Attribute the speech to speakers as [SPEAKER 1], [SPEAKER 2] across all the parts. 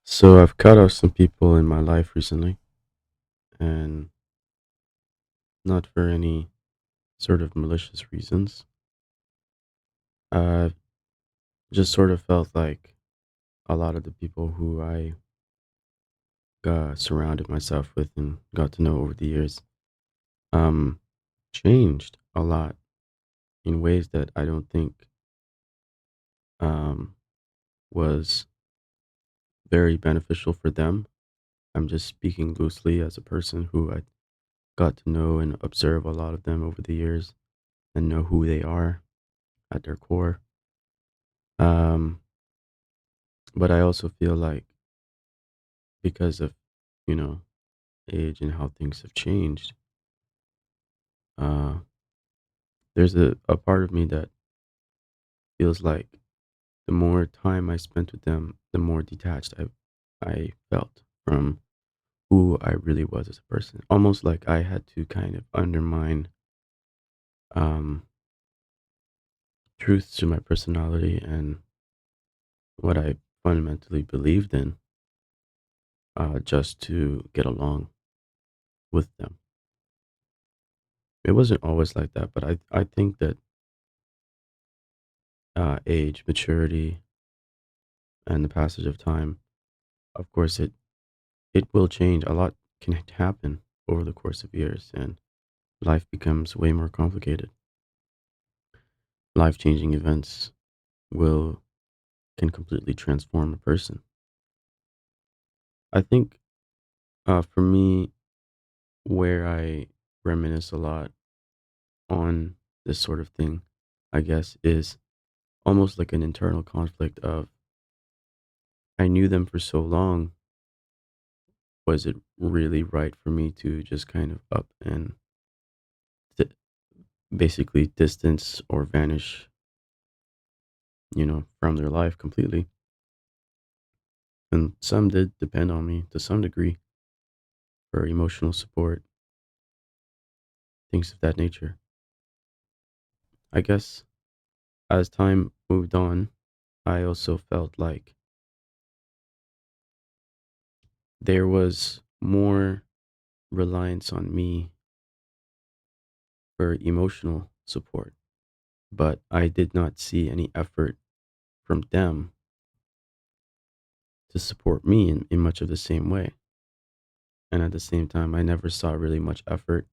[SPEAKER 1] So I've cut off some people in my life recently, and not for any sort of malicious reasons. I've just sort of felt like a lot of the people who I got surrounded myself with and got to know over the years, um, changed a lot in ways that I don't think um, was very beneficial for them. I'm just speaking loosely as a person who I got to know and observe a lot of them over the years and know who they are at their core. Um, But I also feel like because of, you know, age and how things have changed, uh, there's a part of me that feels like the more time I spent with them, the more detached I felt from who I really was as a person. Almost like I had to kind of undermine um, truths to my personality and what I fundamentally believed in, just to get along with them. It wasn't always like that, but I think that age, maturity, and the passage of time, of course, it will change. A lot can happen over the course of years, and life becomes way more complicated. Life changing events will can completely transform a person. I think for me, where I reminisce a lot on this sort of thing, I guess, is almost like an internal conflict of I knew them for so long. Was it really right for me to just kind of up and basically distance or vanish, from their life completely? And some did depend on me to some degree for emotional support, things of that nature. I guess as time moved on, I also felt like there was more reliance on me for emotional support, but I did not see any effort from them to support me in much of the same way. And at the same time, I never saw really much effort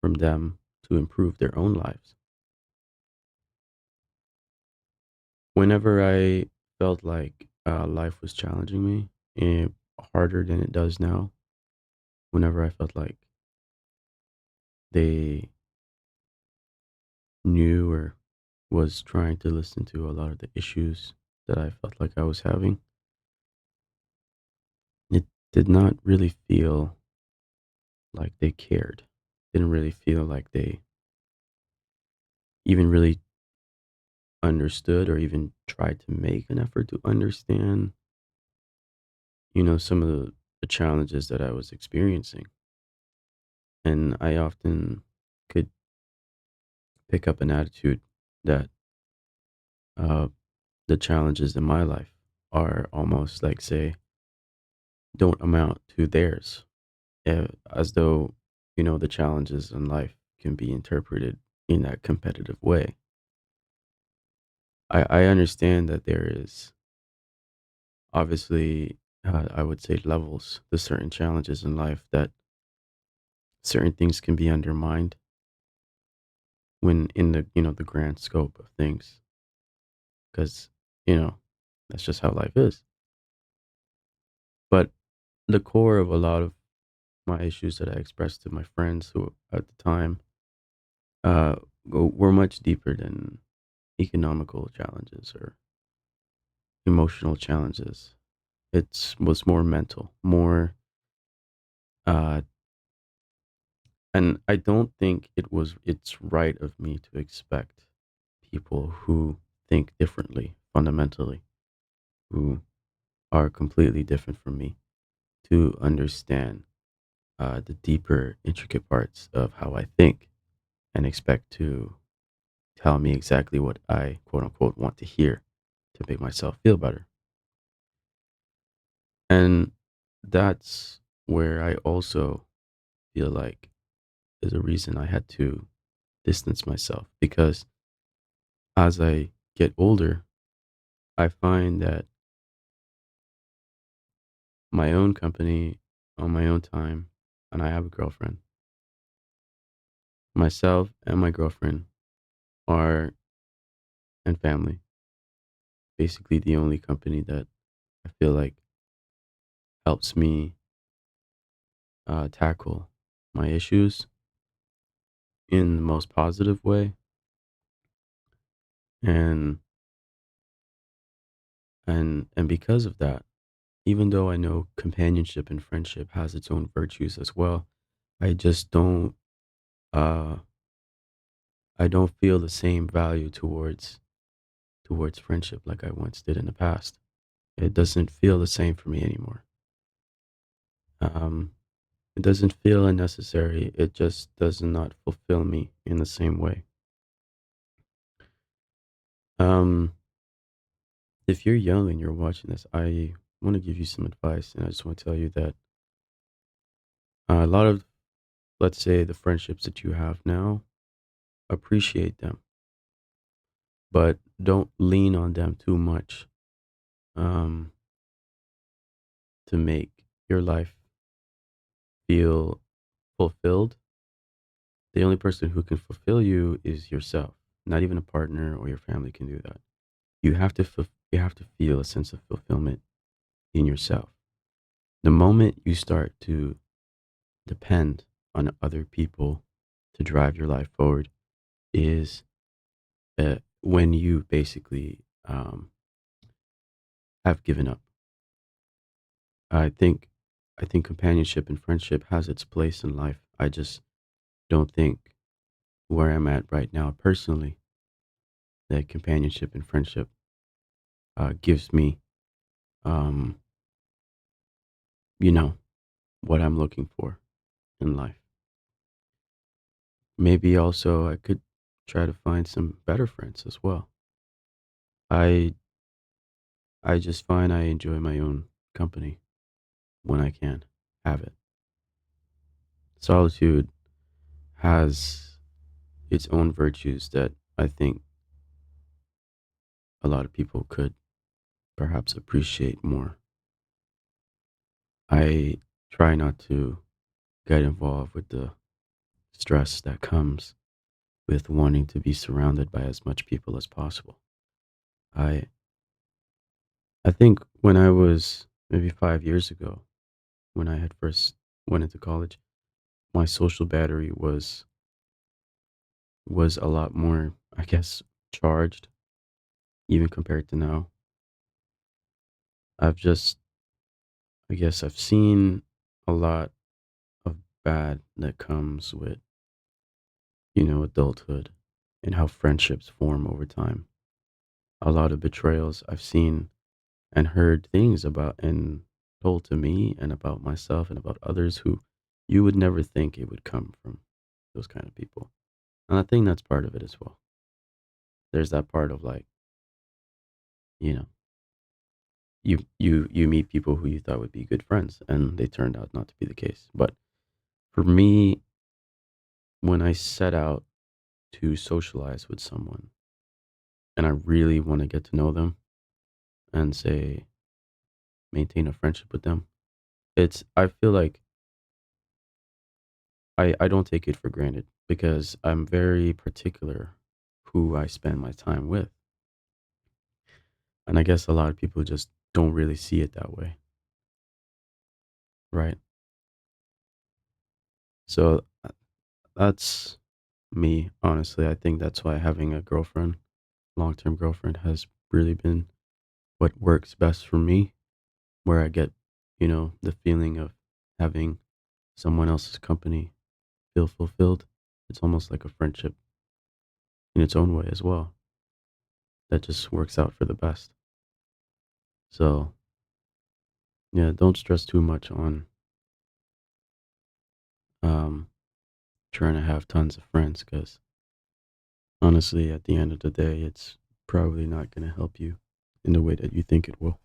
[SPEAKER 1] from them to improve their own lives. Whenever I felt like life was challenging me harder than it does now, whenever I felt like they knew or was trying to listen to a lot of the issues that I felt like I was having, it did not really feel like they cared. Didn't really feel like they even really understood or even tried to make an effort to understand, some of the challenges that I was experiencing. And I often could pick up an attitude that uh, the challenges in my life are almost like, say, don't amount to theirs, as though, the challenges in life can be interpreted in that competitive way. I understand that there is obviously, I would say, levels to certain challenges in life that certain things can be undermined when in the grand scope of things, because, you know, that's just how life is. But the core of a lot of my issues that I expressed to my friends who at the time uh, were much deeper than economical challenges or emotional challenges. It was more mental, more, uh, and I don't think it's right of me to expect people who think differently fundamentally, who are completely different from me, to understand the deeper, intricate parts of how I think and expect to tell me exactly what I quote unquote want to hear to make myself feel better. And that's where I also feel like there's a reason I had to distance myself because as I get older, I find that my own company on my own time, and I have a girlfriend, myself and my girlfriend are, and family, basically the only company that I feel like helps me tackle my issues in the most positive way. And and because of that, even though I know companionship and friendship has its own virtues as well, I just uh I don't feel the same value towards friendship like I once did in the past. It doesn't feel the same for me anymore. Um it doesn't feel unnecessary. It just does not fulfill me in the same way. Um if you're young and you're watching this, I want to give you some advice, and I just want to tell you that a lot of, let's say, the friendships that you have now, appreciate them, but don't lean on them too much um, to make your life feel fulfilled. The only person who can fulfill you is yourself. Not even a partner or your family can do that. You have to feel a sense of fulfillment in yourself. The moment you start to depend on other people to drive your life forward is when you basically have given up. I think I think companionship and friendship has its place in life. I just don't think where I'm at right now personally that companionship and friendship gives me, um, you know, what I'm looking for in life. Maybe also I could try to find some better friends as well. I I just find I enjoy my own company when I can have it. Solitude has its own virtues that I think a lot of people could perhaps appreciate more. I try not to get involved with the stress that comes with wanting to be surrounded by as much people as possible. I I think when I was maybe 5 years ago, when I had first went into college, my social battery was a lot more, I guess, charged, even compared to now. I've just, I guess, I've seen a lot of bad that comes with, adulthood and how friendships form over time. A lot of betrayals I've seen and heard things about and told to me and about myself and about others who you would never think it would come from those kind of people. And I think that's part of it as well. There's that part of like, you know, you meet people who you thought would be good friends and they turned out not to be the case. But for me, when I set out to socialize with someone and I really want to get to know them and say maintain a friendship with them, I feel like I don't take it for granted because I'm very particular who I spend my time with. And I guess a lot of people just don't really see it that way, right? So that's me, honestly. I think that's why having a girlfriend, long-term girlfriend, has really been what works best for me, where I get, the feeling of having someone else's company feel fulfilled. It's almost like a friendship in its own way as well. That just works out for the best. So, yeah, don't stress too much on um, trying to have tons of friends because honestly, at the end of the day, it's probably not going to help you in the way that you think it will.